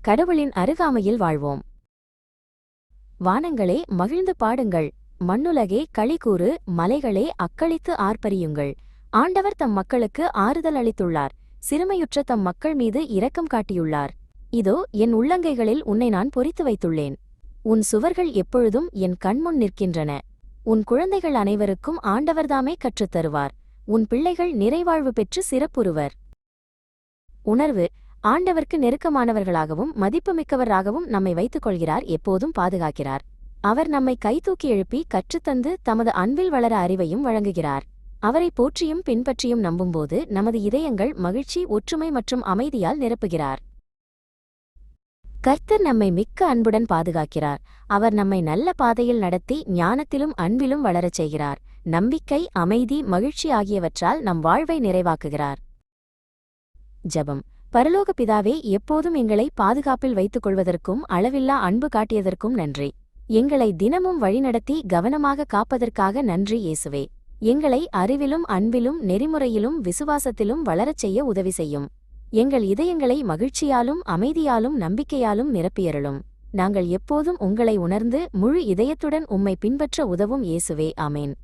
கடவுளின் அருகாமையில் வாழ்வோம். வானங்களே மகிழ்ந்து பாடுங்கள், மண்ணுலகே களிகூறு, மலைகளே அக்களித்து ஆர்ப்பரியுங்கள். ஆண்டவர் தம் மக்களுக்கு ஆறுதல் அளித்துள்ளார், சிறுமையுற்ற தம் மக்கள் மீது இரக்கம் காட்டியுள்ளார். இதோ என் உள்ளங்கைகளில் உன்னை நான் பொறித்து வைத்துள்ளேன். உன் சுவர்கள் எப்பொழுதும் என் கண்முன் நிற்கின்றன. உன் குழந்தைகள் அனைவருக்கும் ஆண்டவர்தாமே கற்றுத்தருவார். உன் பிள்ளைகள் நிறைவாழ்வு பெற்று சிறப்புறுவர். உணர்வு: ஆண்டவர்க்கு நெருக்கமானவர்களாகவும் மதிப்புமிக்கவராகவும் நம்மை வைத்துக் கொள்கிறார், எப்போதும் பாதுகாக்கிறார். அவர் நம்மை கைதூக்கி எழுப்பி கற்றுத்தந்து தமது அன்பில் வளர அறிவையும் வழங்குகிறார். அவரை போற்றியும் பின்பற்றியும் நம்பும்போது நமது இதயங்கள் மகிழ்ச்சி, ஒற்றுமை மற்றும் அமைதியால் நிரப்புகிறார். கர்த்தர் நம்மை மிக்க அன்புடன் பாதுகாக்கிறார். அவர் நம்மை நல்ல பாதையில் நடத்தி ஞானத்திலும் அன்பிலும் வளரச் செய்கிறார். நம்பிக்கை, அமைதி, மகிழ்ச்சி ஆகியவற்றால் நம் வாழ்வை நிறைவாக்குகிறார். ஜெபம். பரலோக பிதாவே, எப்போதும் எங்களை பாதுகாப்பில் வைத்துக் கொள்வதற்கும் அளவில்லா அன்பு காட்டியதற்கும் நன்றி. எங்களை தினமும் வழிநடத்தி கவனமாக காப்பதற்காக நன்றி இயேசுவே. எங்களை அறிவிலும் அன்பிலும் நெறிமுறையிலும் விசுவாசத்திலும் வளரச் செய்ய உதவி செய்யும். எங்கள் இதயங்களை மகிழ்ச்சியாலும் அமைதியாலும் நம்பிக்கையாலும் நிரப்பியருளும். நாங்கள் எப்போதும் உங்களை உணர்ந்து முழு இதயத்துடன் உம்மை பின்பற்ற உதவும் இயேசுவே. ஆமேன்.